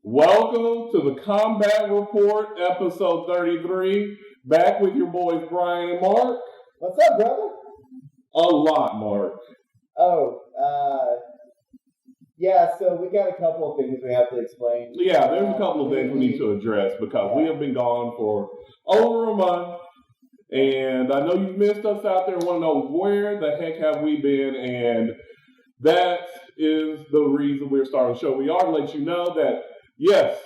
Welcome to the Combat Report, episode 33. Back with your boys, Brian and Mark. What's up, brother? A lot, Mark. Yeah, so we got a couple of things we have to explain. Yeah, there's a couple of things we need to address because we have been gone for over a month. And I know you've missed us out there and want to know where the heck have we been. And that is the reason we're starting the show. We are to let you know that, yes,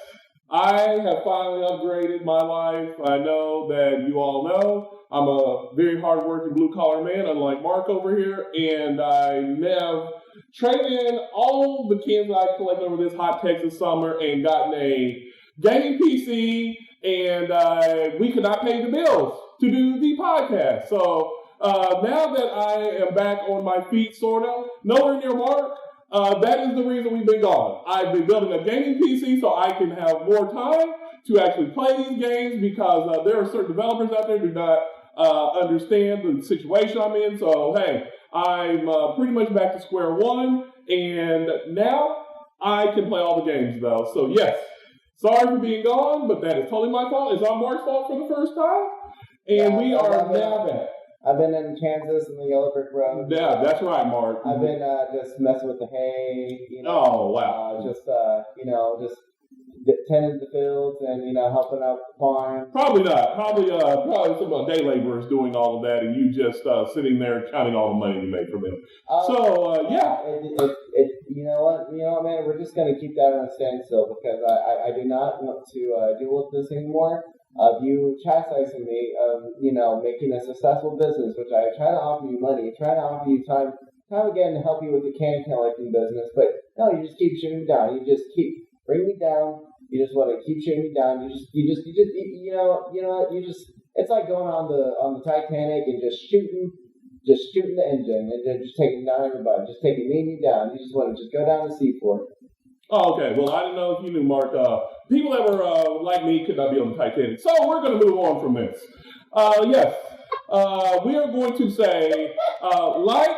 I have finally upgraded my life. I know that you all know I'm a very hardworking blue-collar man, unlike Mark over here. And I have traded in all the cans that I collected over this hot Texas summer and gotten a gaming PC. And we could not pay the bills to do the podcast. So now that I am back on my feet, sort of, nowhere near Mark, that is the reason we've been gone. I've been building a gaming PC so I can have more time to actually play these games because there are certain developers out there who do not understand the situation I'm in. So, hey, I'm pretty much back to square one, and now I can play all the games, though. So, yes, sorry for being gone, but that is totally my fault. It's not Mark's fault for the first time, and we are now back. I've been in Kansas in the Yellow Brick Road. Yeah, that's right, Mark. I've been just messing with the hay, Oh, wow. Just tending the fields and, helping out the farm. Probably not. Probably some day laborers doing all of that and you just sitting there counting all the money you make from them. Yeah. You know what, man, we're just going to keep that on a standstill because I do not want to deal with this anymore. Of you chastising me of, making a successful business, which I try to offer you money, try to offer you time again to help you with the can collecting business, but no, you just keep shooting me down. You just keep bringing me down. You just want to keep shooting me down. It's like going on the Titanic and just shooting the engine and then just taking down everybody, just taking me down. You just want to just go down the seafloor. Oh, okay. Well, I didn't know if you knew, Mark. People that were like me could not be on the Titanic. So we're going to move on from this. Yes. We are going to say like,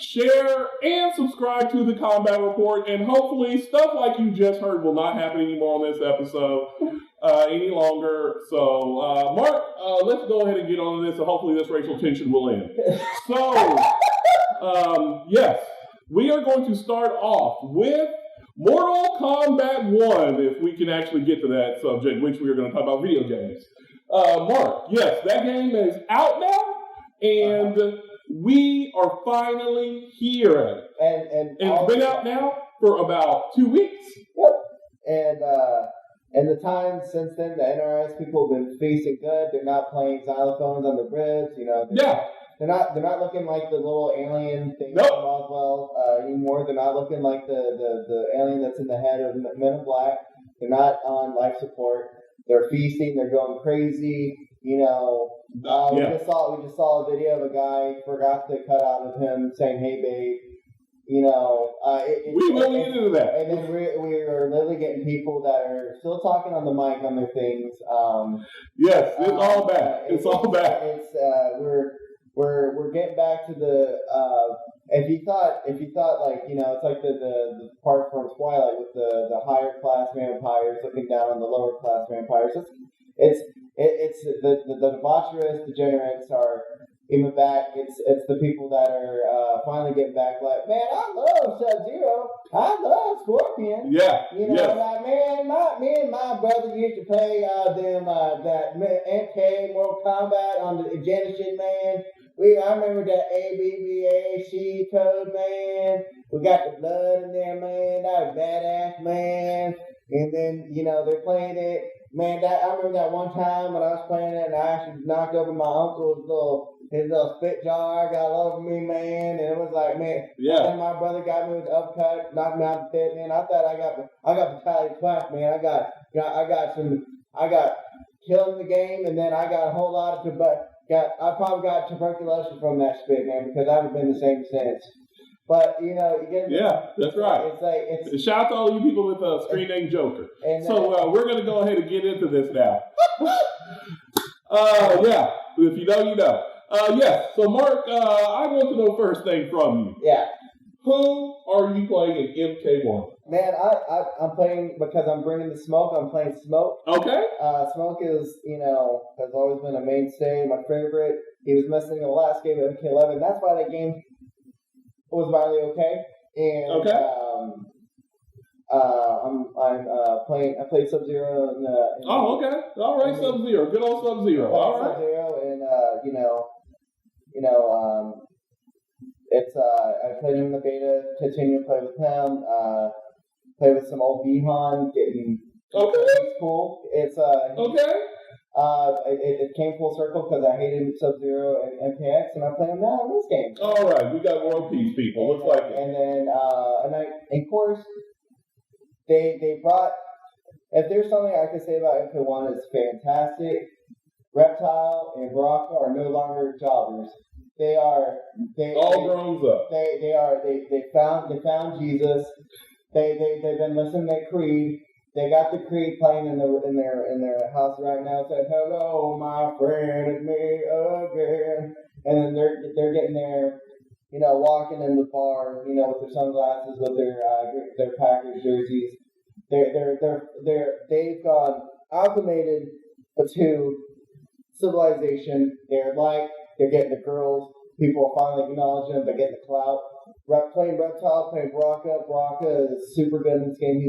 share, and subscribe to the Combat Report. And hopefully stuff like you just heard will not happen anymore on this episode any longer. So, Mark, let's go ahead and get on to this. And hopefully this racial tension will end. So, yes. We are going to start off with Mortal Kombat 1, if we can actually get to that subject, which we are going to talk about video games. Mark, yes, that game is out now, and we are finally here at it. And it's been out now for about 2 weeks. Yep. And the time since then, the NRS people have been feasting good. They're not playing xylophones on the ribs, They're not looking like the little alien thing from Roswell anymore. They're not looking like the alien that's in the head of Men in Black. They're not on life support. They're feasting. They're going crazy. We just saw a video of a guy forgot the cutout of him saying, "Hey, babe." We will get into that. And then we are literally getting people that are still talking on the mic on their things. Yes, it's all back. It's all back. We're getting back to the if you thought like it's like the part from Twilight with the higher class vampires looking down on the lower class vampires. It's the debaucherous degenerates are even back. It's the people that are finally getting back. Like, man, I love Sub-Zero. I love Scorpion. Yeah. Like, man, me and my brother used to play that MK Mortal Kombat on the Genesis, man. I remember that ABBA code, man. We got the blood in there, man. That was badass, man. And then, they're playing it. Man, I remember that one time when I was playing it and I actually knocked over my uncle's little spit jar, got all over me, man. And it was like, man, and my brother got me with the uppercut, knocked me out the pit, man. I thought I got battalion twice, man. I got killed in the game, and then I got a whole lot of I probably got tuberculosis from that spit, man, because I haven't been the same since. But, you get... Yeah, that's right. It's shout out to all you people with a screen name Joker. So we're going to go ahead and get into this now. Yeah, if you know, you know. Yes, so Mark, I want to know first thing from you. Yeah. Who are you playing in MK1? Man, I'm playing because I'm bringing the smoke. I'm playing Smoke. Okay. Smoke is, has always been a mainstay, my favorite. He was missing in the last game of MK11. That's why that game was finally okay. And I'm playing. I played Sub-Zero in Oh, okay. All right, Sub-Zero. Good old Sub-Zero. All right. Sub-Zero, and it's I played him in the beta. Continue to play with him. Play with some old Bihan. It's cool. It's okay. It came full circle because I hated Sub-Zero and MKX, and I play him now in this game. All right, we got World Peace people. Looks like it. And then of course, they brought. If there's something I can say about MK1, it's fantastic. Reptile and Baraka are no longer jobbers. They all grown up. They found Jesus. They've been listening to Creed. They got the Creed playing in their house right now. Saying, "Hello, my friend, it's me again." And then they're getting there, walking in the bar, with their sunglasses, with their Packers jerseys. They've gone acclimated to civilization. They're getting the girls. People are finally acknowledging them. They're getting the clout. Playing Reptile, playing Baraka. Baraka is super good in this game.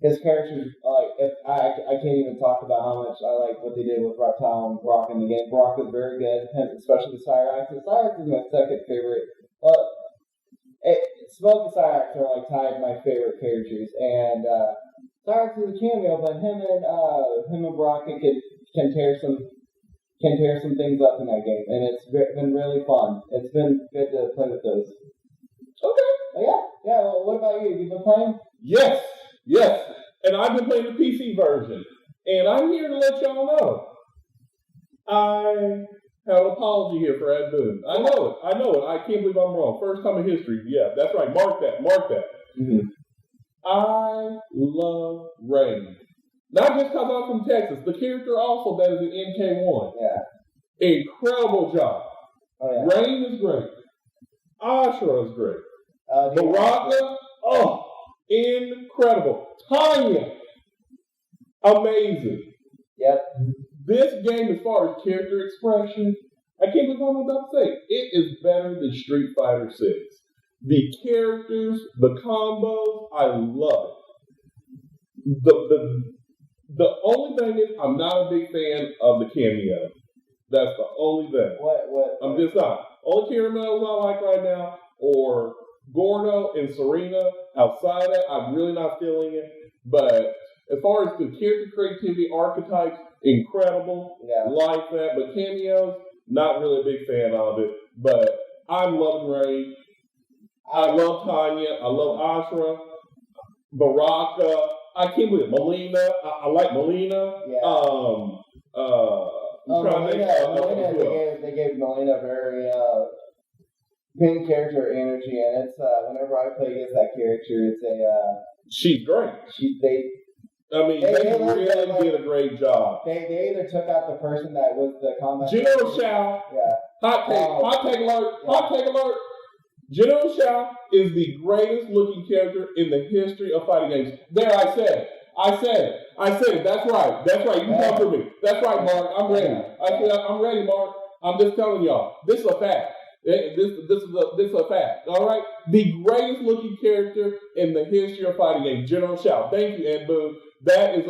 His character's I can't even talk about how much I like what they did with Reptile and Baraka in the game. Baraka's very good, especially Cyrax. Cyrax is my second favorite. Smoke and Cyrax are tied my favorite characters, and Cyrax is a cameo, but him and Baraka can tear some things up in that game, and it's been really fun. It's been good to play with those. Okay. Yeah. Well, what about you? You been playing? Yes. And I've been playing the PC version, and I'm here to let y'all know I have an apology here for Ed Boon. I know it. I can't believe I'm wrong. First time in history. Yeah, that's right. Mark that. Mm-hmm. I love Rain. Not just because I'm from Texas. The character also that is in MK1. Yeah. Incredible job. Oh, yeah. Rain is great. Ashura is great. Baraka, incredible. Tanya, amazing. Yep. This game, as far as character expression, I can't believe what I'm about to say. It is better than Street Fighter 6. The characters, the combos, I love it. The only thing is, I'm not a big fan of the cameo. That's the only thing. What? I'm just not. Only cameos I like right now are Gordo and Serena. Outside of that, I'm really not feeling it. But as far as the character creativity, archetypes, incredible. Yeah. Like that. But cameos, not really a big fan of it. But I'm loving Ray. I love Tanya. I love Ashura. Baraka. I can't believe it. Melina. I like Melina. Yeah. Melina, they gave Melina very main character energy, and it's whenever I play against that character, it's she's great. They really did a great job. They either took out the person that was the combat. General Shao. Yeah. Hot take alert. General Shao is the greatest looking character in the history of fighting games. There, I said it. That's right. You come for me. That's right, Mark. I'm ready. I'm ready, Mark. I'm just telling y'all. This is a fact. This is a fact. All right. The greatest looking character in the history of fighting games, General Shao. Thank you, Ed Boon. That is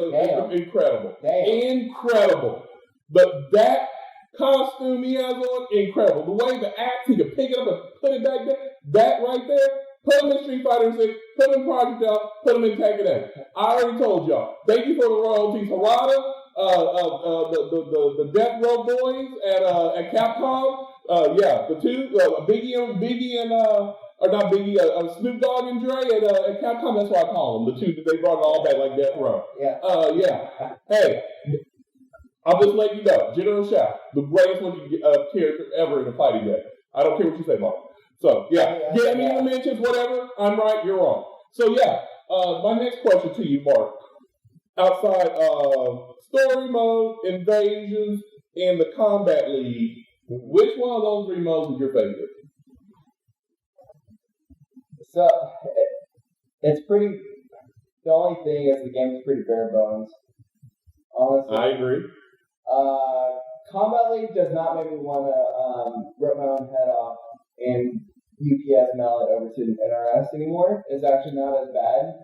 incredible. Incredible. But that costume he has on, incredible. The way the axe, he can pick it up and put it back there. That right there. Put him in Street Fighter 6, put him in Project L, put him in Tekken 8. I already told y'all. Thank you for the royalties. Harada, the Death Row Boys at Capcom. The two, Biggie and or not Biggie, Snoop Dogg and Dre at Capcom. That's what I call them. The two that they brought it all back like Death Row. Yeah. Hey, I'll just let you know. General Shao, the greatest looking character ever in a fighting game. I don't care what you say, Mark. So, get me in the mentions, whatever. I'm right, you're wrong. So, my next question to you, Mark. Outside of story mode, invasions, and the combat league, which one of those three modes is your favorite? So, it's pretty. The only thing is the game's pretty bare bones. Honestly, I agree. Combat League does not make me want to rip my own head off and UPS mail it over to an NRS anymore. It's actually not as bad.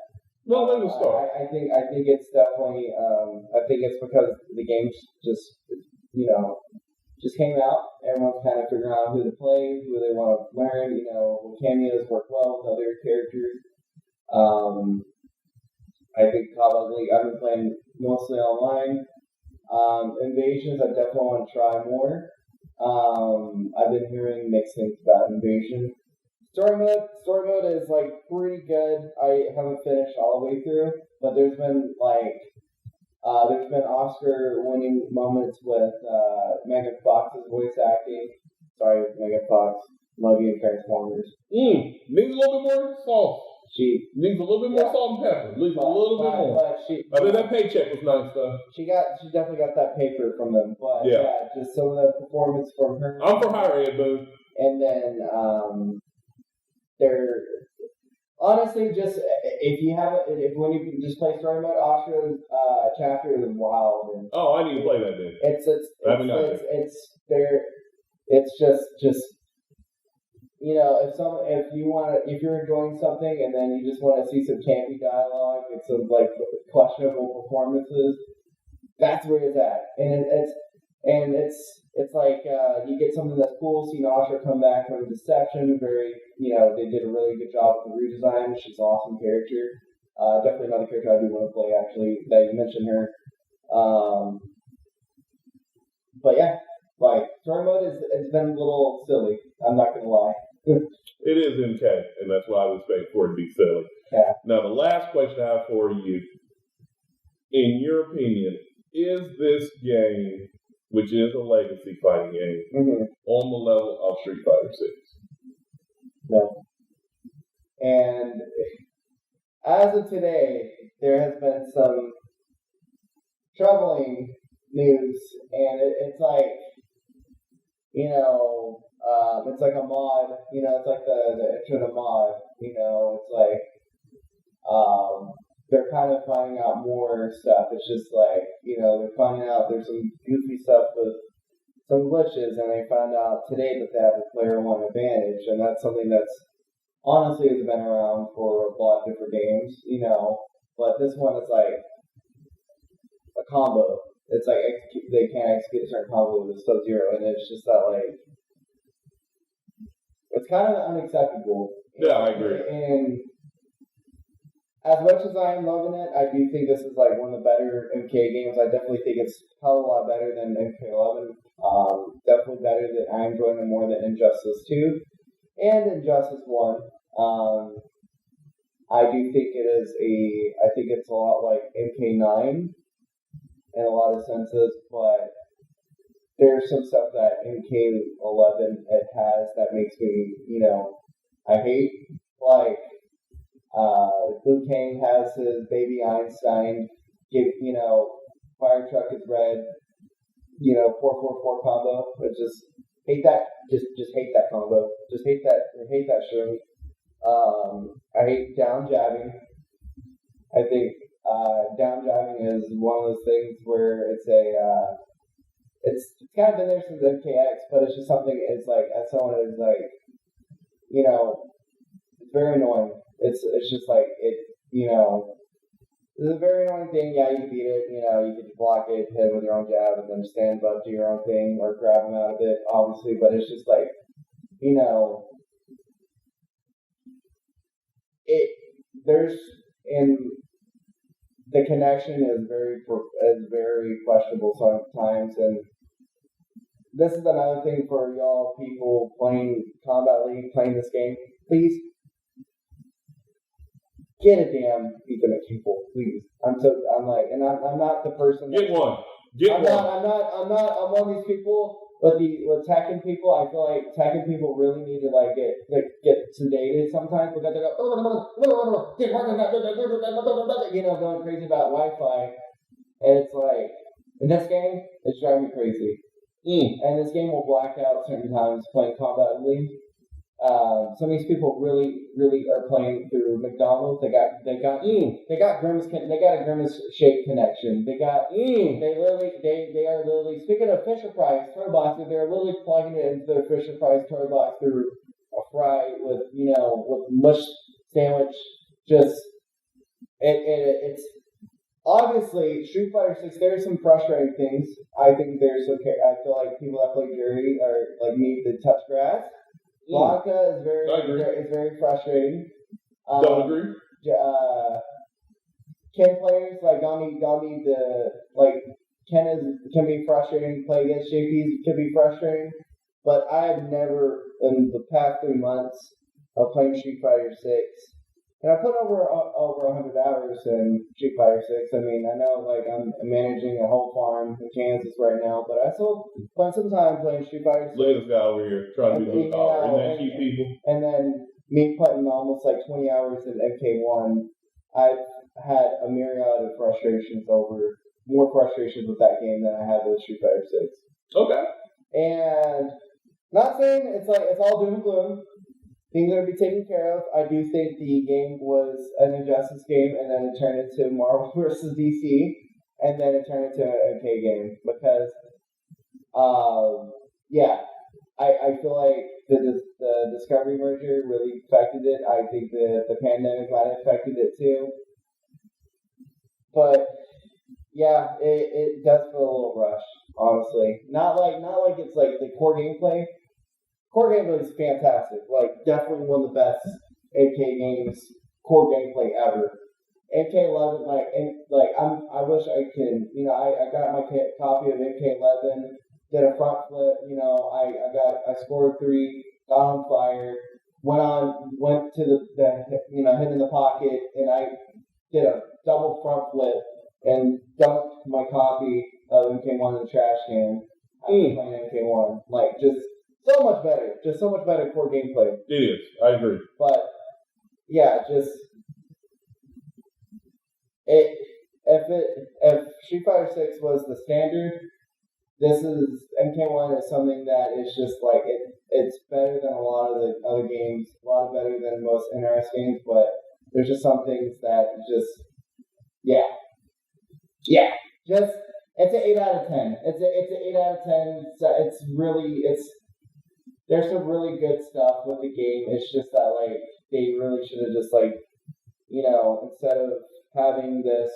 No, they will start. I think it's definitely. I think it's because the game's just just came out. Everyone's kind of figuring out who to play, who they want to learn. Cameos work well with other characters. I think Combat League. I've been playing mostly online. Invasions, I definitely want to try more. I've been hearing mixed things about Invasion. Story mode is like pretty good. I haven't finished all the way through, but there's been Oscar-winning moments with Megan Fox's voice acting. Sorry, Megan Fox. Love you in Transformers. Needs a little bit more sauce. She needs a little bit more salt and pepper. Needs a little bit more. I mean, that paycheck was nice though. She definitely got that paper from them. But yeah, just some of the performance from her. I'm for higher ed, boo. And then they're honestly just when you just play story mode, Oscar's chapter is wild. And I need to play that then. It's just. If you're enjoying something and then you just want to see some campy dialogue and some like questionable performances, that's where it's at. And it's like you get something that's cool. Seeing Asha come back from Deception, they did a really good job with the redesign. She's an awesome character. Definitely another character I do want to play actually. That you mentioned her. But yeah, like story mode it's been a little silly. I'm not gonna lie. It is MK, and that's why I was expecting for it to be silly. Yeah. Now, the last question I have for you, in your opinion, is this game, which is a legacy fighting game, on the level of Street Fighter 6? No. And as of today, there has been some troubling news, and it's like, it's like a mod, it's like the intro to mod, it's like, they're kind of finding out more stuff. It's just like, they're finding out there's some goofy stuff with some glitches, and they found out today that they have a player one advantage, and that's something that's honestly has been around for a lot of different games, but this one is like a combo. It's like they can't execute a certain combo with a Sub-Zero, and it's just that like it's kind of unacceptable. Yeah, I agree. And as much as I am loving it, I do think this is like one of the better MK games. I definitely think it's a hell of a lot better than MK11. Definitely better than I enjoy it more than Injustice 2 and Injustice 1. I do think I think it's a lot like MK9 in a lot of senses, but there's some stuff that MK11 it has that makes me, I hate. Like, Liu Kang has his baby Einstein, fire truck is red, 444 combo. I just hate that. Just hate that combo. Just hate that shroom. I hate down jabbing. I think down jabbing is one of those things where it's it's kind of been there since MKX, but it's just something. It's like as someone who's like, it's very annoying. It's just like it's a very annoying thing. Yeah, you can beat it. You can block it, hit it with your own jab, and then stand up, do your own thing, or grab them out of it, obviously. But it's just like, the connection is very questionable sometimes, and this is another thing for y'all people playing Combat League, playing this game. Please get a damn Ethernet cable, please. I'm not the person. Get one. I'm one of these people. With Tekken people, I feel like Tekken people really need to get sedated sometimes because they go going crazy about Wi-Fi, and it's like in this game it's driving me crazy. And this game will black out certain times playing Combat League. some of these people really, really are playing through McDonald's. They got Grimace. They got a Grimace shake connection. They are literally speaking of Fisher Price toy boxes. They're literally plugging it into their Fisher Price toy box through a fry with mush sandwich. Just it's obviously Street Fighter 6. There's some frustrating things. I think there's okay. I feel like people that play Jury are like need to touch grass. Blanca is very frustrating. Don't agree. Ken players y'all need to Ken be frustrating. Play against JPs can be frustrating, but I have never in the past 3 months of playing Street Fighter 6. And I put over 100 hours in Street Fighter 6. I mean, I know I'm managing a whole farm in Kansas right now, but I still spend some time playing Street Fighter 6. Look at this guy over here trying to be blue collar. Isn't that cute, people? And then me putting almost 20 hours in MK1, I've had a myriad of more frustrations with that game than I have with Street Fighter 6. Okay. And not saying it's all doom and gloom. Things are to be taken care of. I do think the game was an Injustice game, and then it turned into Marvel versus DC, and then it turned into an MK game because, I feel like the Discovery merger really affected it. I think the pandemic might have affected it too. But yeah, it does feel a little rushed, honestly. Not like it's the core gameplay. Core gameplay is fantastic. Definitely one of the best AK games, core gameplay ever. MK11, I wish I could, I got my copy of MK11, did a front flip, I scored 3, got on fire, went to the hit in the pocket, and I did a double front flip and dumped my copy of MK1 in the trash can. I was playing MK1. So much better core gameplay. It is. I agree. But yeah, if Street Fighter 6 was the standard, MK1 is something that is just it's better than a lot of the other games, a lot better than most NRS games. But there's just some things that it's an 8 out of 10. It's an 8 out of 10. So there's some really good stuff with the game. It's just that they really should have just instead of having this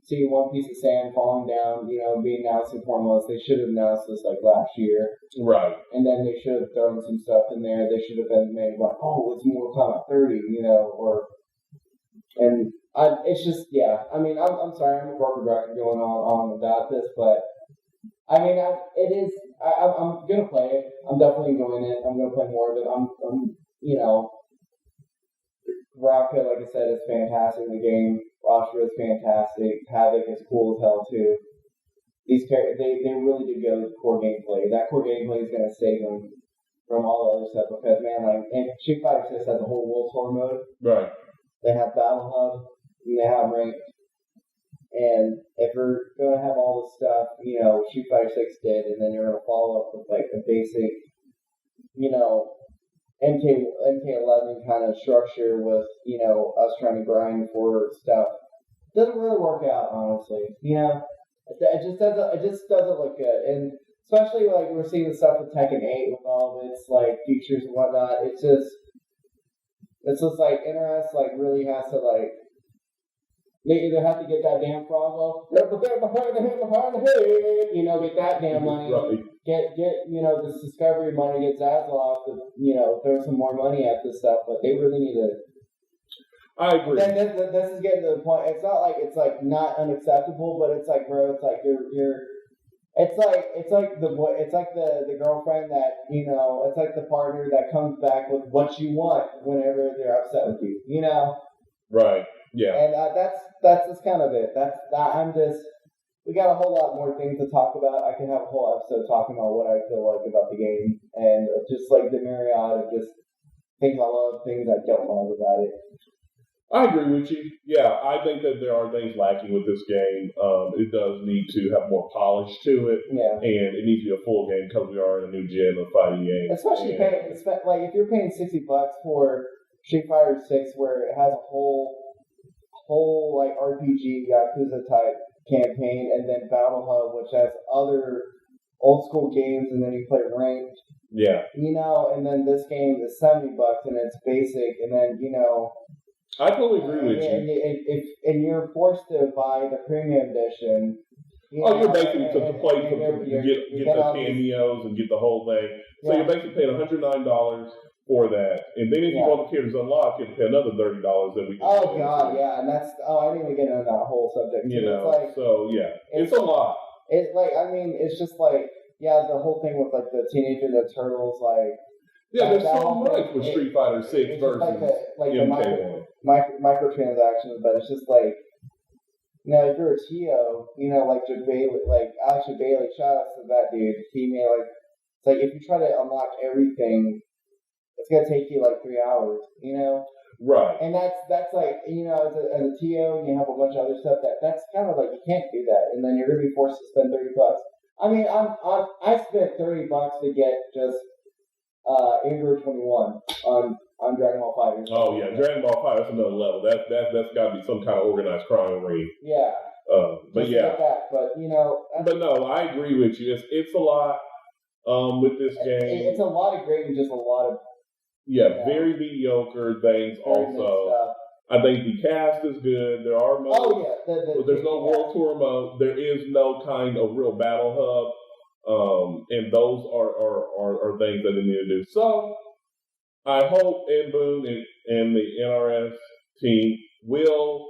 see one piece of sand falling down being announced in 4 months, they should have announced this last year. Right. And then they should have thrown some stuff in there. They should have been made it's Mortal Kombat 30, it's just I'm sorry, I'm a corporate record going on about this, but I'm gonna play it. I'm definitely enjoying it. I'm gonna play more of it. Raka, like I said, is fantastic in the game. Rashtra is fantastic. Havoc is cool as hell too. These characters, they really did go with core gameplay. That core gameplay is gonna save them from all the other stuff because Street Fighter 6 has a whole World Tour mode. Right. They have Battle Hub and they have Ranked. And if we're going to have all this stuff, Street Fighter 6 did, and then you're going to follow up with a basic, MK11 kind of structure with, us trying to grind for stuff, doesn't really work out, honestly. It just doesn't look good. And especially we're seeing the stuff with Tekken 8 with all of its features and whatnot. It's just NRS really has to they either have to get that damn frog off, get that damn money, Right. get this Discovery money, get Zaslav to throw some more money at this stuff, but they really need to. I agree. Then this is getting to the point. It's not it's not unacceptable, but it's bro, it's you're. It's the girlfriend that it's the partner that comes back with what you want whenever they're upset with you, Right. Yeah. And that's just kind of it. We got a whole lot more things to talk about. I can have a whole episode talking about what I feel about the game and just the myriad of just things I love, things I don't love about it. I agree with you. Yeah, I think that there are things lacking with this game. It does need to have more polish to it, and it needs to be a full game because we are in a new gen of fighting games. Especially like if you're paying $60 for Street Fighter 6, where it has a whole like RPG Yakuza type campaign, and then Battle Hub, which has other old school games, and then you play ranked. Yeah. And then this game is $70 and it's basic, and then I totally agree with you. And you're forced to buy the premium edition. You're basically to play to get the cameos and get the whole thing. So you're basically paying $109 for that, and then if you want the characters unlocked, you have to pay another $30 that we. Oh God, yeah, and that's I didn't even get into that whole subject. It's a lot. It's like it's just like the whole thing with like the Teenage Mutant Ninja Turtles, like. Yeah, there's so much with Street Fighter 6 versus the microtransactions, but it's just like, if you're a TO, like Bailey, like actually Bailey, shout out to that dude. He made it's like if you try to unlock everything, it's gonna take you like 3 hours, Right. And that's like, as a TO, and you have a bunch of other stuff that's kind of like you can't do that, and then you're gonna be forced to spend $30. I mean, I spent $30 to get just. Android 21 on Dragon Ball FighterZ. Oh yeah, Dragon Ball FighterZ, that's another level. That's got to be some kind of organized crime ring. Yeah. But yeah. Like that. But But no, I agree with you. It's a lot. With this game, it's a lot of great and just a lot of very mediocre things. Also, I think the cast is good. There are modes. Oh yeah. There's no World Tour mode. There is no kind of real battle hub. And those are things that they need to do. So I hope Ed Boon and the NRS team will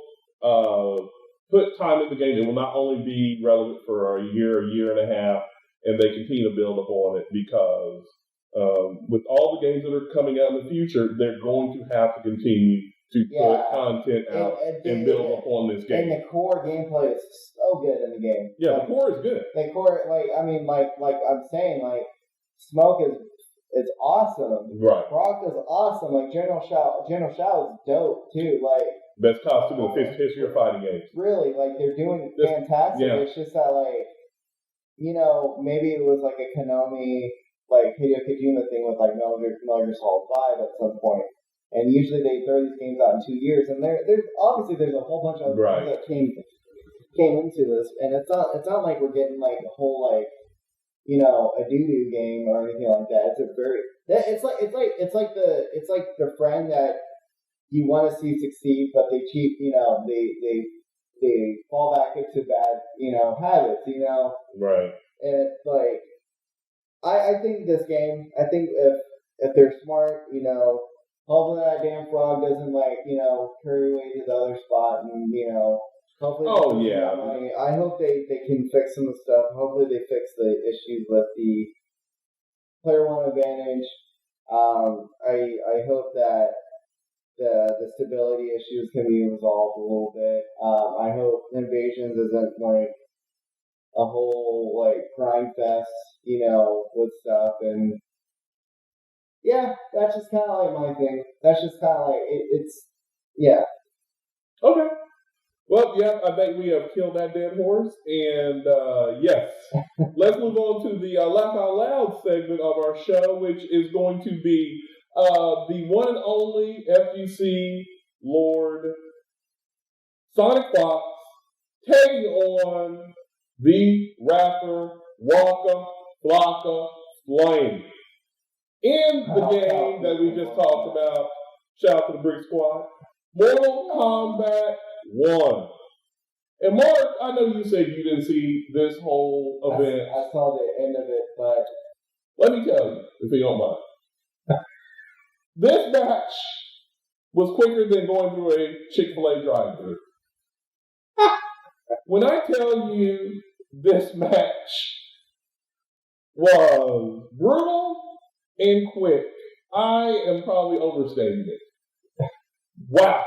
put time in the game. It will not only be relevant for a year and a half, and they continue to build upon it because with all the games that are coming out in the future, they're going to have to continue to put content out and build upon this game. And the core gameplay is so good in the game. Yeah, the core is good. The core, like I'm saying, Smoke is awesome. Right. Brock is awesome. Like General Shao is dope too. Like best costume in the history of fighting games. Really, like they're doing fantastic. Yeah. It's just that maybe it was like a Konami Hideo Kojima thing with Metal Gear Solid 5 at some point. And usually they throw these games out in 2 years, and there's a whole bunch of things that came into this, and it's not like we're getting a whole a doo-doo game or anything like that. It's like the friend that you want to see succeed, but they cheat, they fall back into bad habits, Right. And it's like I think this game, if they're smart, hopefully that damn frog doesn't carry away to the other spot, and hopefully. Oh yeah. Money. I hope they can fix some of the stuff. Hopefully they fix the issues with the player one advantage. I hope that the stability issues can be resolved a little bit. I hope Invasions isn't a whole grind fest, with stuff, and yeah, that's just kind of my thing. That's just kind of it's yeah. Okay. Well, yeah, I think we have killed that dead horse, and yes, let's move on to the Laugh Out Loud segment of our show, which is going to be the one and only FGC Lord Sonic Fox taking on the rapper Waka Flocka Flame. In the game that we just talked about, shout out to the Brick Squad, Mortal Kombat 1. And Mark, I know you said you didn't see this whole event. I saw the end of it, but let me tell you, if you don't mind. This match was quicker than going through a Chick-fil-A drive-thru. When I tell you this match was brutal and quick, I am probably overstating it. Wow.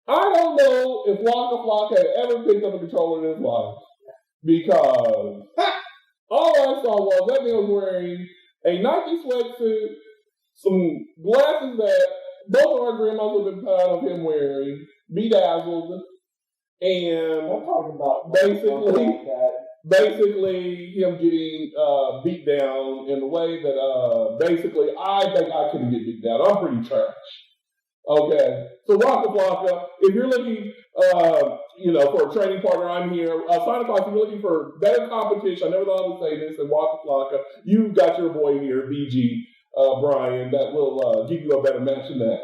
I don't know if Waka Flocka had ever picked up a controller in his life, because all I saw was that man was wearing a Nike sweatsuit, some glasses that both of our grandmas have been proud of him wearing Bedazzled, and I'm talking about basically him getting beat down in the way that basically I think I couldn't get beat down. I'm pretty trash. Okay, so Waka Flocka, if you're looking, for a training partner, I'm here. Sonic Fox, if you're looking for better competition, I never thought I would say this, and Waka Flocka, you've got your boy here, BG Brian, that will give you a better match than that.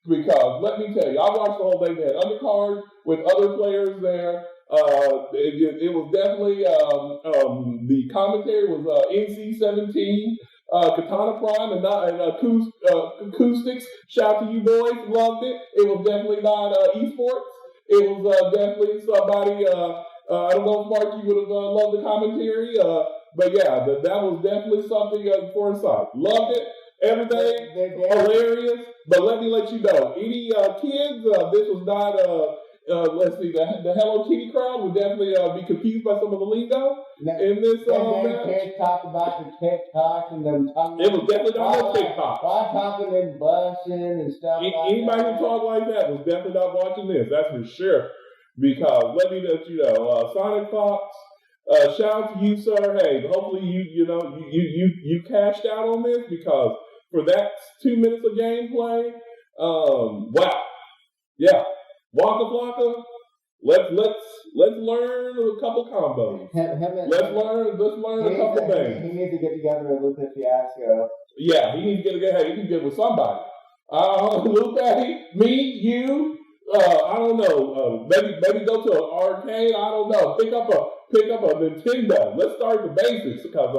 Because let me tell you, I watched the whole thing. They had undercard with other players there. It was definitely the commentary was NC-17. Katana Prime and Acoustics. Shout out to you boys, loved it. It was definitely not esports. It was definitely somebody. I don't know if Mark, you would have loved the commentary, but yeah, that was definitely something for a side. Loved it. Everything hilarious. But let me let you know, any kids, this was not. Let's see, the Hello Kitty crowd would definitely be confused by some of the lingo in this match. Kids talk about the TikTok and them tongue. It was definitely not no TikTok. Why talking and busting and stuff like anybody that? who talked like that was definitely not watching this, that's for sure. Because let me let you know, Sonic Fox, shout out to you, sir. Hey, hopefully you cashed out on this, because for that 2 minutes of gameplay, wow. Yeah. Waka Flocka, let's learn a couple combos. Let's learn a couple things. He needs to get together with Lupe Fiasco. Yeah, he needs to get with somebody. Lupe, me, you. I don't know. Maybe go to an arcade. I don't know. Pick up a Nintendo. Let's start the basics, because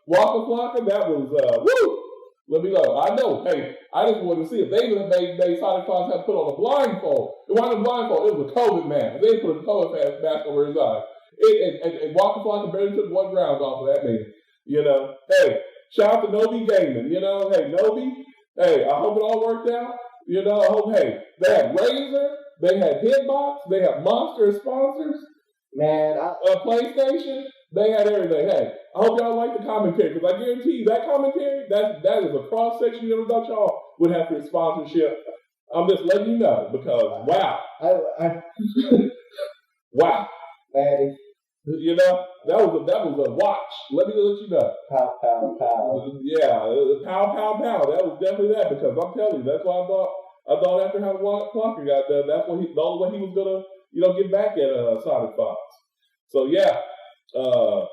Waka Flocka, that was woo. Let me know. I know. Hey, I just wanted to see if they would have made Sonic Fox have put on a blindfold. It wasn't a blindfold. It was a COVID mask. They put a COVID mask over his eyes. And Waka Flocka barely took 1 round off of that man. Hey, shout out to Nobi Gaming. Hey, Nobi. Hey, I hope it all worked out. I hope. Hey, they had Razer. They had Hitbox. They had Monster as sponsors. Man, PlayStation. They had everything. Hey, I hope y'all like the commentary, because I guarantee you that commentary, that is a cross section you never thought y'all would have for your sponsorship. I'm just letting you know, because wow, wow, man, that was a watch. Let me let you know. Pow pow pow. Yeah, pow pow pow. That was definitely that, because I'm telling you, that's why I thought after how Waka Flocka got done, that's what the only way he was gonna get back at Sonic Fox. So yeah. I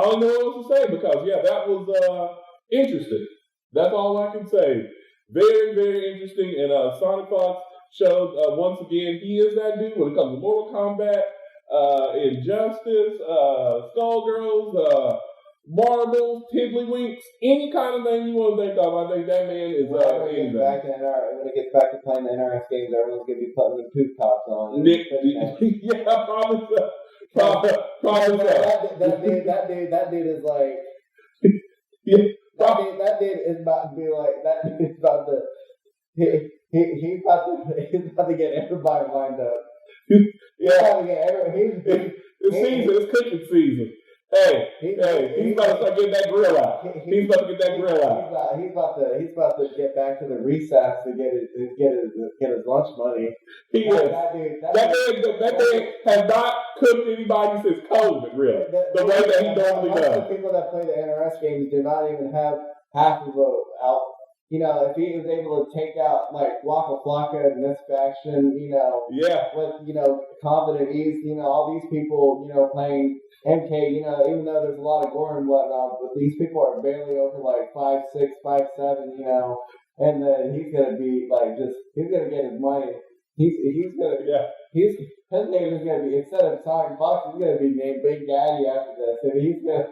don't know what else to say, because that was interesting. That's all I can say. Very, very interesting. And Sonic Fox showed once again he is that dude when it comes to Mortal Kombat, Injustice, Skullgirls, Marbles, Tiddlywinks, any kind of thing you want to think of. I think that man is when it gets back to playing the NRS games, everyone's gonna be putting the poop tops on. Yeah, probably so. Probably that dude is like, yeah. That dude is about to be like, that dude is about to, he's about to get everybody lined up. Yeah. It's cooking season. Hey, he's about to start getting that grill out. He's about to get that grill out. He's about to get back to the recess to get his lunch money. He is. That man has not cooked anybody since COVID, really. The way that he normally does. Most of the people that play the NRS games do not even have half of a out. If he was able to take out like Waka Flocka and this faction, with confident ease, all these people, playing MK, even though there's a lot of gore and whatnot, but these people are barely over like 5'6", 5'7", and then he's gonna be like he's gonna get his money. His name is gonna be, instead of Sonic Fox, he's gonna be named Big Daddy after this, and he's gonna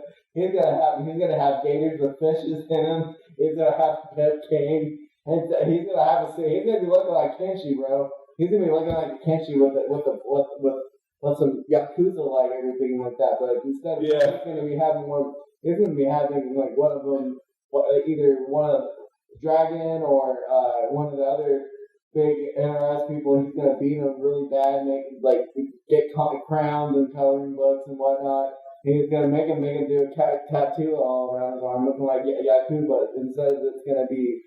have gators with fishes in him. He's gonna have Pep King, and he's gonna be looking like Kenshi, bro. He's gonna be looking like Kenshi with some Yakuza like everything like that. But instead, he's gonna be having like one of them, either one of Dragon or one of the other big NRS people. He's gonna beat him really bad, get comic crowns and coloring books and whatnot. He's gonna make him do a tattoo all around his arm, looking like Yakuza. But instead, it's gonna be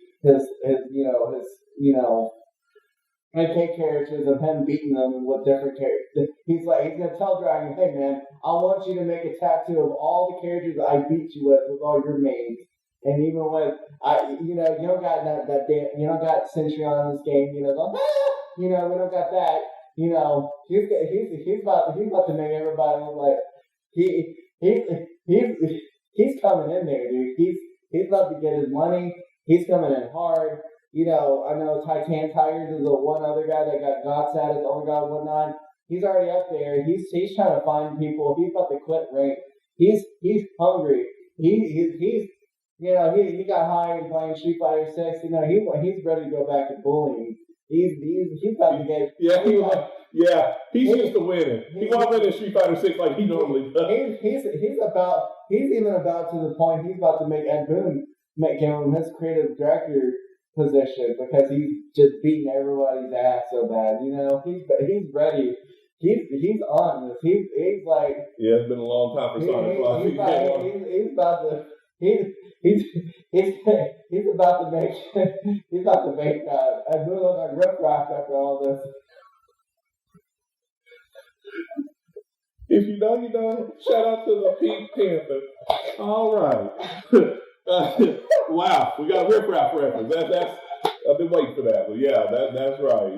AK characters of him beating them with different characters. He's gonna tell Dragon, hey man, I want you to make a tattoo of all the characters I beat you with all your mains. And even when you don't got you don't got Centurion in this game, we don't got that. He's about to make everybody look like he's coming in there, dude. He's about to get his money. He's coming in hard. I know Titan Tigers is the one other guy that got God status, only got 1-9. He's already up there. He's trying to find people. He's about to quit rank. He's hungry. He got high in playing Street Fighter 6. He's ready to go back to bullying. He's about to get. He's used to winning. He won't win in Street Fighter 6 like he normally does. He's even about to the point he's about to make Ed Boon give him his creative director position because he's just beating everybody's ass so bad. He's ready. He's on this. He's like. Yeah, it's been a long time for Sonic. He's about to. He's about to make. He's about to make. Ed Boon look like Rip Rock after all this. If you know, you know. Shout out to the Pink Panther. All right. Wow, we got a Rip Rap reference. That's I've been waiting for that, but yeah, that's right.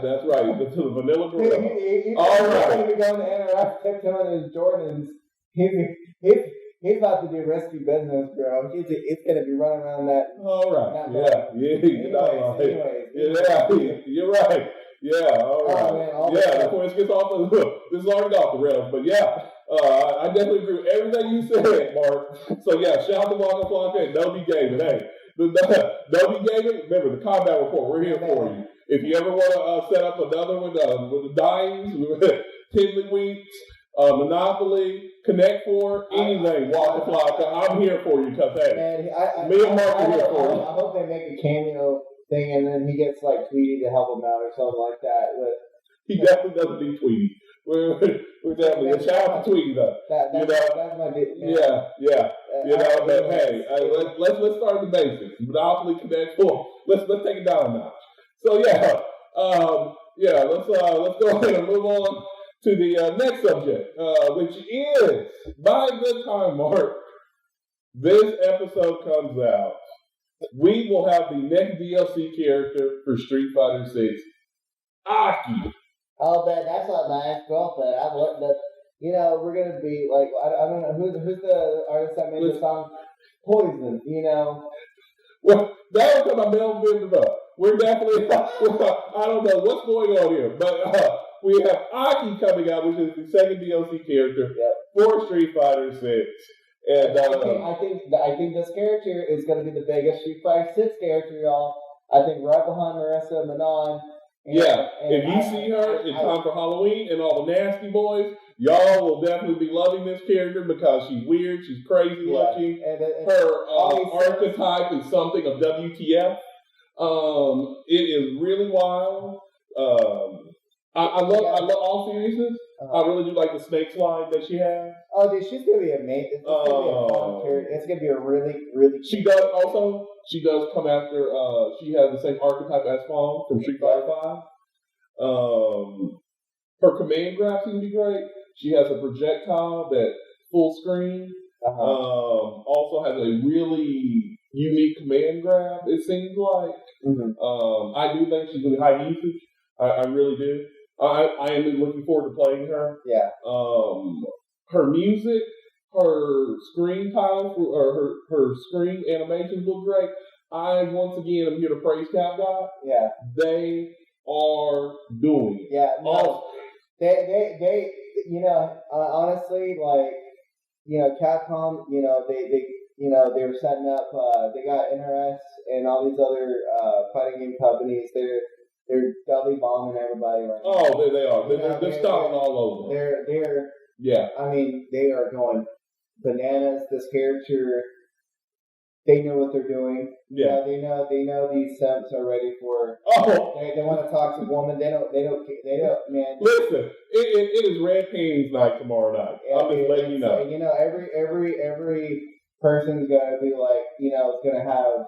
That's right. To the Vanilla Gorilla. All right. He's going to be going to NRF, tiptoeing his Jordans. He's about to do risky business, bro. He's going to be running around that. All right. You're right. Yeah, all right. Before this gets off this is already off the rails, but yeah. I definitely agree with everything you said, Mark. So yeah, shout out to Waka Flocka and Dobie Gaming. Hey, Dobie Gaming, remember the combat report. We're here for you. If you ever want to set up another one with the Dimes, Tiddlywinks, Monopoly, Connect Four, anything, Waka Flocka, I'm here for you. Cause hey, me and Mark are here for you. I hope they make a cameo thing and then he gets like Tweety to help him out or something like that. He definitely doesn't need Tweety. We're definitely a shout out to Tweety though. That's my dude. Yeah. But hey, let's start with the basics. Monopoly, Connect Four. Let's take it down a notch. So let's go ahead and move on to the next subject, which is by the time, Mark, this episode comes out, we will have the next DLC character for Street Fighter 6, Aki. Oh, man, that's not my ex-girlfriend. We're gonna be like, I don't know who's the artist that made the song Poison. Well, that will come out Melvin up. We're definitely. I don't know what's going on here, but we have Aki coming out, which is the second DLC character for Street Fighter 6. And I think this character is going to be the biggest Street Fighter 6 character, y'all. I think right behind Marissa Manon. If you see her in time for Halloween and all the nasty boys, y'all will definitely be loving this character because she's weird, she's crazy looking. Her archetype is something of WTF. It is really wild. I love all seriousness. I really do like the snake slide that she has. Oh, dude, she's gonna be amazing. It's gonna be a fun character. It's gonna be a really, really. She does come after. She has the same archetype as Fawn from Street Fighter 5. Her command grab seems to be great. She has a projectile that full screen. Also has a really unique command grab. It seems like. I do think she's gonna be high usage. I really do. I am looking forward to playing her. Yeah. Her music, her screen tiles, or her screen animations look great. I once again am here to praise Capcom. Yeah. They are doing it. Yeah. No. They honestly, Capcom, they were setting up. They got NRS and all these other fighting game companies. They're belly bombing everybody right now. Oh, they are. They're stomping all over. They're. Yeah. I mean, they are going bananas. This character, they know what they're doing. Yeah. They know these simps are ready for. Oh. They want a toxic woman. They don't. Man. Listen, it is Red King's night tomorrow night. I'm just letting you know. Every person's gonna be like, it's gonna have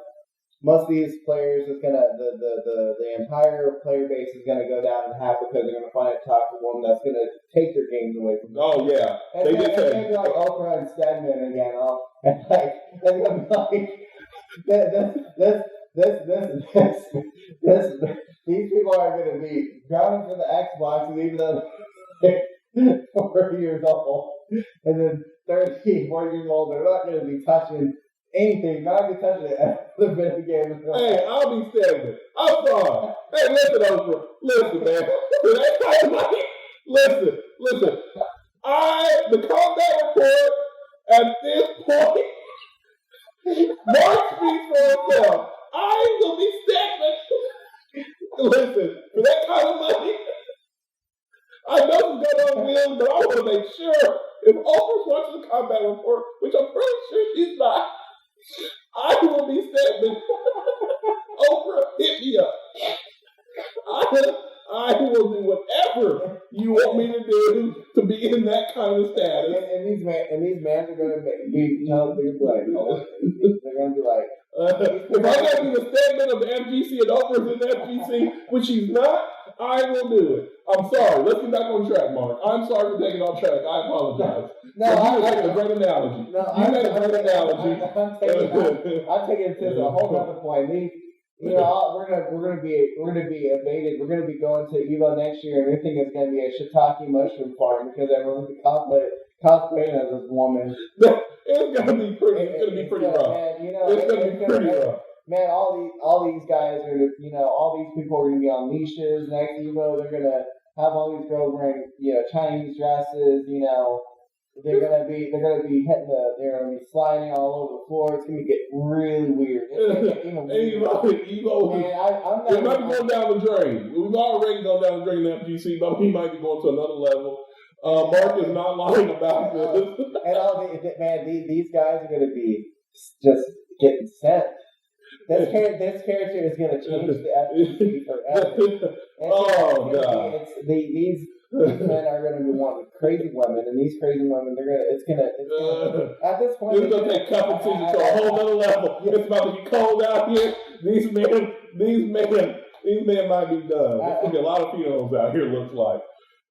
most of these players is gonna the entire player base is gonna go down in half because they're gonna find a toxic woman that's gonna take their games away from them. Oh yeah, and they it's did gonna be like Oprah and Stedman again. And like it's gonna be like this these people are gonna be grounded for the Xboxes even though they're 4 years old, and then 30, 40 years old. They're not gonna be touching anything, not even touching the video game. Hey, I'll be stagnant. I'm sorry. Hey, listen, Oprah. Listen, man. That kind of money. Listen. The combat report at this point, Mark speaks for himself. I will be stagnant. Listen, for that kind of money, I know it's going on wheels, but I want to make sure if Oprah's watching the combat report, which I'm pretty sure she's not, I will be stagnant. Oprah, hit me up. I will do whatever you want me to do to be in that kind of status. And these men are going to be, they're going to be like, if I got to be the statement of the FGC and Oprah's in the FGC, which she's not, I will do it. I'm sorry. Let's get back on track, Mark. I'm sorry for taking off track. I apologize. No, you made a great analogy. No, you made a great analogy. I'm taking it to a whole other point. We're gonna be invaded. We're gonna be going to Evo next year, and we think it's gonna be a shiitake mushroom farm because everyone's cosplaying as this woman. It's gonna be pretty. It's gonna be pretty rough. Man, it's gonna be pretty rough. Man, all these guys are, all these people are gonna be on leashes next Evo. They're gonna have all these girls wearing, Chinese dresses. They're gonna be they're gonna be sliding all over the floor. It's gonna get really weird. It's gonna get even weird. Evo, man, it might be going down the drain. We've already gone down the drain in FGC, but we might be going to another level. Mark is not lying about this. And these guys are gonna be just getting sent. This character is gonna change the FGC forever. God! These men are going to be wanting crazy women, and these crazy women, it's gonna at this point, it's going to take cup and season to a whole other level. It's about to be cold out here. These men might be done. There's going to be a lot of funerals out here, looks like.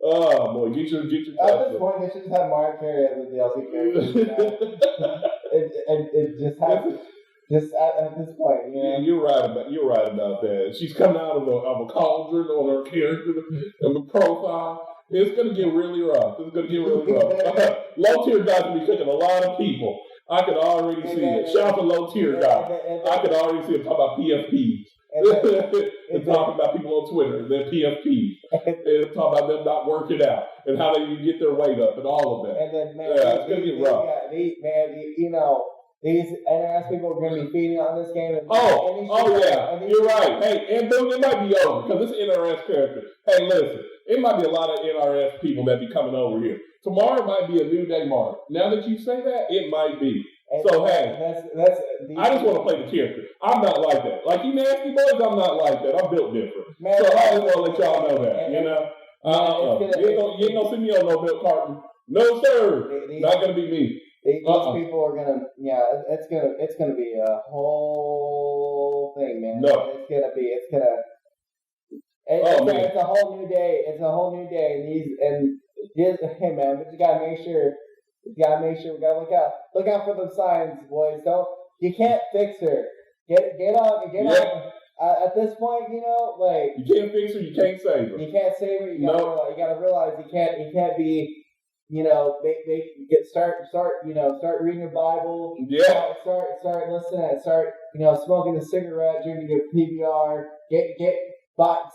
Oh, boy, get your at this point, they should just have Mariah Carey as a DLC character. It just happens. Just at this point, You're right about that. She's coming out of a cauldron on her character of a profile. It's gonna get really rough. Low tier guys will be cooking a lot of people. I could already see it. Shout out to low tier guys. I could already see it talking about PFPs. And talking about people on Twitter, their PFPs. And talking about them not working out and how they can get their weight up and all of that. And then, man, it's gonna get rough. These NRS people are going to be feeding on this game. Yeah. You're right. Hey, and boom, it might be over because it's an NRS character. Hey, listen, it might be a lot of NRS people that be coming over here. Tomorrow might be a new day, Mark. Now that you say that, it might be. And so, hey, I just want to play the character. I'm not like that. Like you nasty boys, I'm not like that. I'm built different. Man, so I just want to let y'all know that, You ain't going to see me on no milk carton. No, sir. Not going to be me. These people are gonna, it's gonna be a whole thing, man. No, it's a whole new day. It's a whole new day, hey man, but you gotta make sure. We gotta look out for the signs, boys. You can't fix her. Get on. At this point, you can't fix her. You can't save her. You can't save her. You gotta realize you can't be. Start reading your Bible. Yeah. Start listening. Start smoking a cigarette, drinking a PBR.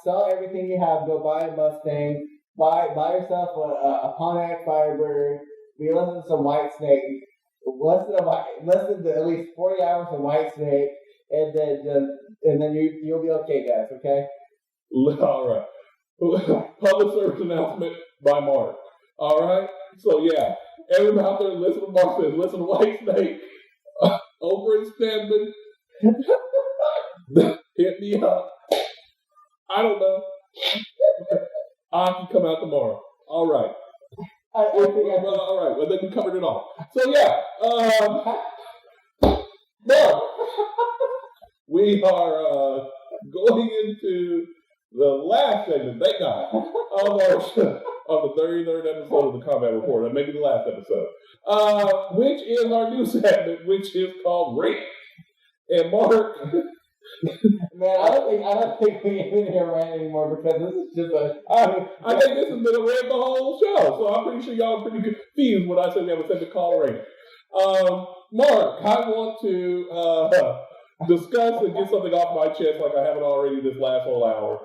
Sell everything you have. Go buy a Mustang. Buy yourself a Pontiac Firebird. Listen to some White Snake. Listen to at least 40 hours of White Snake, and then you'll be okay, guys. Okay. All right. Public service announcement by Mark. All right. So yeah, everybody out there listen to Mark says, listen to White Snake. Over in Stedman. Hit me up. I don't know. I can come out tomorrow. All right. I think all right. Well, then we covered it all. So yeah. Mark, we are going into the last segment, thank God, of the 33rd episode of the Combat Report. Maybe the last episode. Which is our new segment, which is called RANT. And Mark... Man, I don't think we even hear rant anymore because this is just I think this has been a rant the whole show, so I'm pretty sure y'all are pretty confused when I said we have a segment called RANT. Mark, I want to discuss and get something off my chest like I haven't already this last whole hour,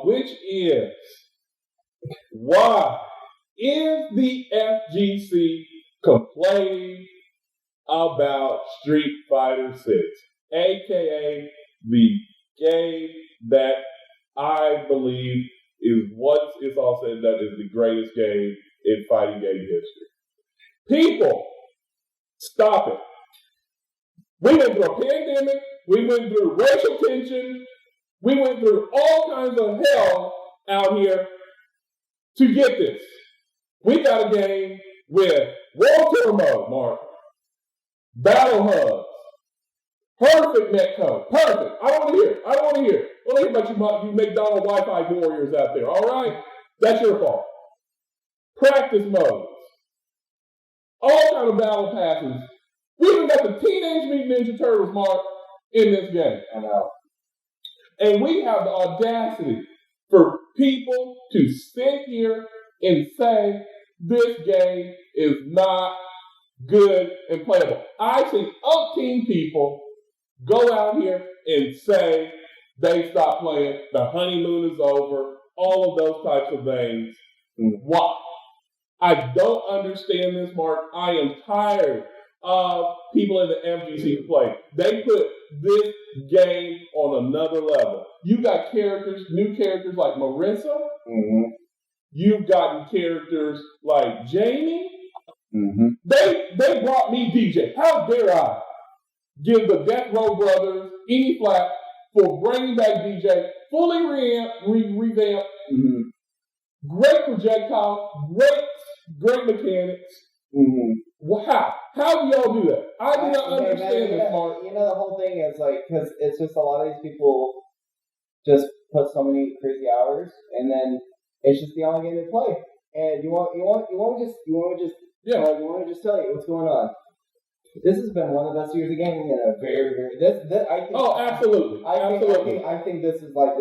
which is, why is the FGC complaining about Street Fighter 6? AKA the game that I believe is, once it's all said and done, is the greatest game in fighting game history. People, stop it. We went through a pandemic. We went through racial tension. We went through all kinds of hell out here to get this. We got a game with World Tour mode, Mark. Battle hubs. Perfect netcode. Perfect. I don't want to hear it. I don't want to hear it. I want to hear about you McDonald Wi-Fi warriors out there. All right? That's your fault. Practice modes. All kind of battle passes. We even got the Teenage Mutant Ninja Turtles, Mark, in this game. I know. And we have the audacity for people to sit here and say this game is not good and playable. I've seen umpteen people go out here and say they stopped playing, the honeymoon is over, all of those types of things. Why? I don't understand this, Mark. I am tired of people in the FGC who play. They put this game on another level. You got new characters like Marissa. Mm-hmm. You've gotten characters like Jamie. Mm-hmm. They brought me DJ. How dare I give the Death Row Brothers any flack for bringing back DJ, fully revamped, mm-hmm. Great projectile, great mechanics. Mm-hmm. Wow, how do y'all do that? I do not understand this, Mark. You know, the whole thing is like, because it's just a lot of these people just put so many crazy hours, and then it's just the only game they play. And you want me to just tell you what's going on. This has been one of the best years of gaming in a very, very I think. Oh, absolutely. I think this is like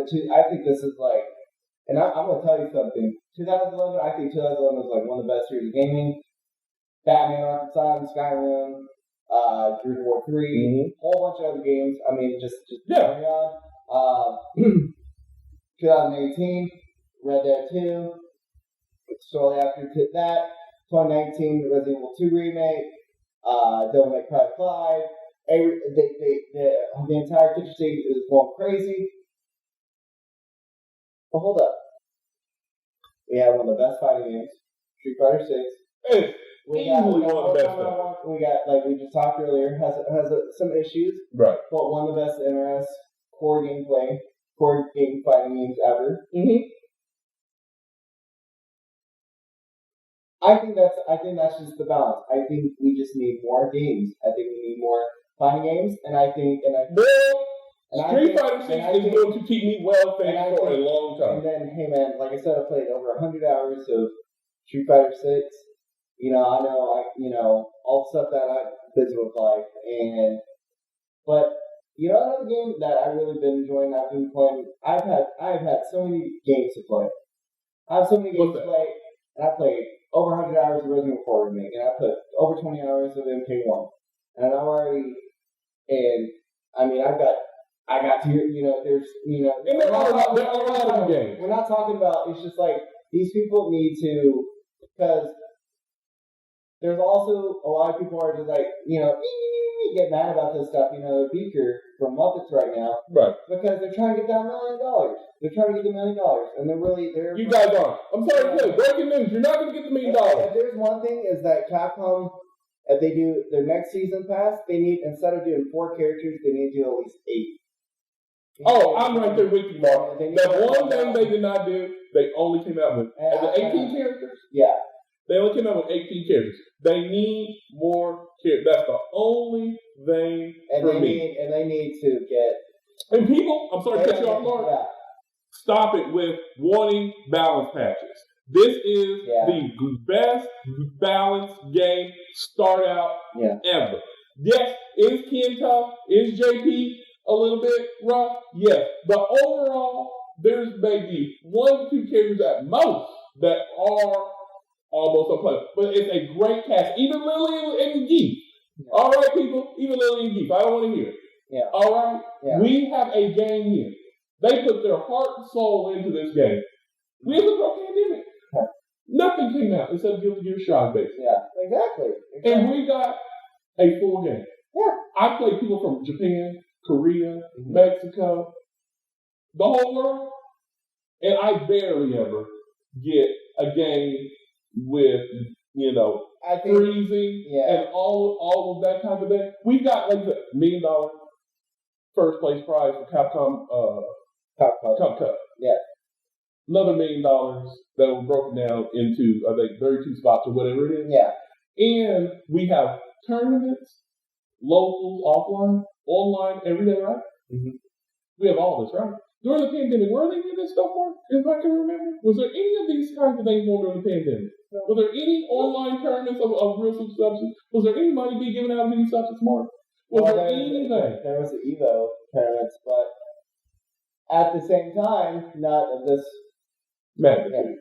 and I'm going to tell you something. 2011, I think 2011 was like one of the best years of gaming. Batman Arkham Asylum, Skyrim, Gears of War 3, mm-hmm. Whole bunch of other games. I mean, just carry on. 2018, Red Dead 2. Shortly after that, 2019, the Resident Evil 2 remake. Devil May Cry 5. The entire kitchen stage is going crazy. But hold up. We have one of the best fighting games, Street Fighter 6. Hey, we got one of the best. We got, like we just talked earlier, has some issues. Right. But one of the best NRS core game fighting games ever. Mm-hmm. I think that's just the balance. I think we just need more games. I think we need more fighting games, Street Fighter 6 is going to keep me well fed for a long time. And then, hey man, like I said, I played over 100 hours of Street Fighter 6. You know, I know all the stuff that I've busy with life, but you know, another game that I've really been enjoying. I've been playing. I've had so many games to play. I have so many games to play, and I played over 100 hours of Resident Evil 4 remake, and I put over 20 hours of MK1, and I'm already, and I mean, I got to, you know, there's, you know, there are a lot of games. We're not talking about, it's just like, these people need to, because there's also a lot of people who are just like, you know, get mad about this stuff, you know, Beaker from Muppets right now. Right. Because they're trying to get that $1 million. They're trying to get the $1 million. And they're you guys aren't. I'm sorry to tell you, breaking news, you're not going to get the $1 million. If there's one thing is that Capcom, if they do their next season pass, they need, instead of doing 4 characters, they need to do at least 8. Oh, I'm right there with you, Mark. The one thing they did not do, they only came out with the 18 characters. Yeah. They only came out with 18 characters. They need more characters. That's the only thing for me. And they need to get. And people, I'm sorry to cut you off, Mark. Yeah. Stop it with wanting balance patches. This is the best balanced game start out ever. Yes, is Ken tough? Is JP a little bit rough? Yes. But overall, there's maybe 1 to 2 characters at most that are almost unplayable. But it's a great cast. Even Lily and Geef. All right, people. Even Lily and Geef. I don't want to hear it. Yeah. All right? Yeah. We have a game here. They put their heart and soul into this game. We have a pandemic. Nothing came out except Guilty Gear Strive base. Yeah, exactly. And we got a full game. Yeah. I played people from Japan, Korea, Mexico, the whole world, and I barely ever get a game with, freezing and all of that type of thing. We've got like $1 million first place prize for Capcom Cup Cup. Yeah. Another $1 million that were broken down into, I think, 32 spots or whatever it is. Yeah. And we have tournaments, locals, offline, online, every day, right? Mm-hmm. We have all this, right? During the pandemic, were they doing this stuff for? If I can remember. Was there any of these kinds of things going during the pandemic? No. Were there any online tournaments of real substance? Was there any money being given out of any substance, Mark? Was there anything? There was the Evo tournaments, but at the same time, not of this magnitude.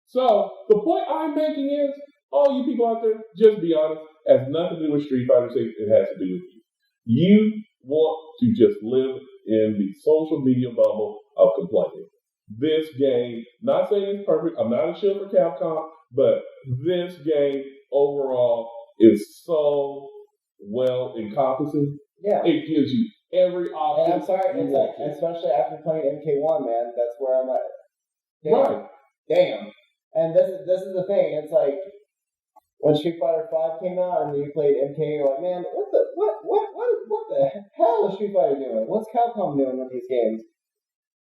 So, the point I'm making is, all you people out there, just be honest, it has nothing to do with Street Fighter 6, it has to do with you. You want to just live in the social media bubble of complaining. This game, not saying it's perfect, I'm not a shield for Capcom, but this game overall is so well encompassing. Yeah. It gives you every option. And I'm sorry, it's like, especially after playing MK1, man, that's where I'm at. Damn. Right. Damn. And this is the thing. It's like when Street Fighter 5 came out and you played MK, you're like, man, what the hell is Street Fighter doing? What's Capcom doing with these games?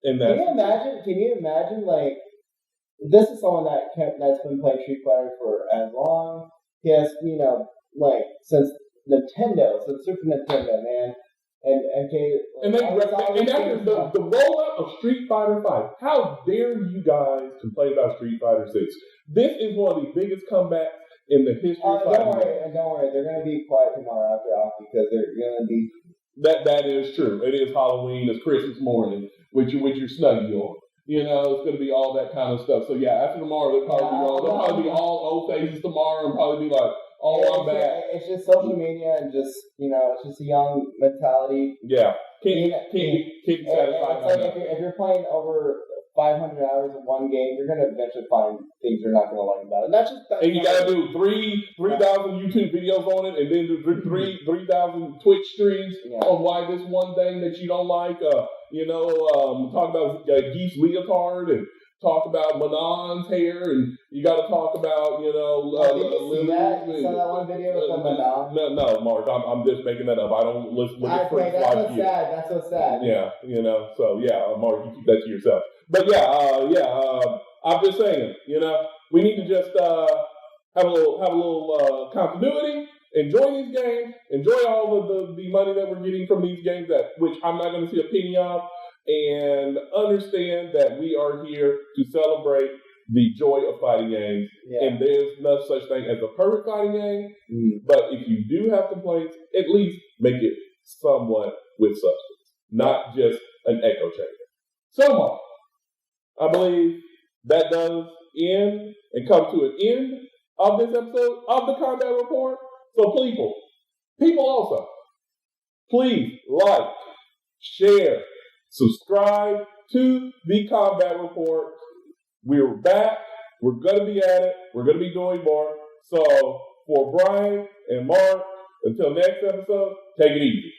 And Can you imagine like this is someone that's been playing Street Fighter for as long. He has, like since Nintendo, since Super Nintendo, man. And MK, and after the rollout of Street Fighter 5, how dare you guys complain about Street Fighter 6? This is one of the biggest comebacks in the history of fighting. Don't worry, they're going to be quiet tomorrow after off because they're going to be. That is true. It is Halloween. It's Christmas morning with your snuggie on. It's going to be all that kind of stuff. So yeah, after tomorrow they'll probably be all old faces tomorrow and probably be like, I'm back. It's just social media and just, it's just a young mentality. Yeah. Can't be satisfied. It's like if you're playing over 500 hours of one game, you're going to eventually find things you're not going to like about it. And you got to do 3,000 YouTube videos on it and then do 3,000 Twitch streams on why this one thing that you don't like. Talk about Geef's leotard and talk about Manon's hair, and you got to talk about, did you see that? You saw that one video with Manon? No, Mark, I'm just making that up. I don't listen to freaks like you. That's what's sad. Yeah, so yeah, Mark, you keep that to yourself. But I'm just saying, we need to just have a little continuity, enjoy these games, enjoy all of the money that we're getting from these games, which I'm not going to see a penny of, and understand that we are here to celebrate the joy of fighting games. Yeah. And there's no such thing as a perfect fighting game, but if you do have complaints, at least make it somewhat with substance, not just an echo chamber. So, Mark, I believe that does end and come to an end of this episode of the Combat Report. So people also, please like, share, subscribe to the Combat Report. We're back. We're going to be at it. We're going to be doing more. So for Brian and Mark, until next episode, take it easy.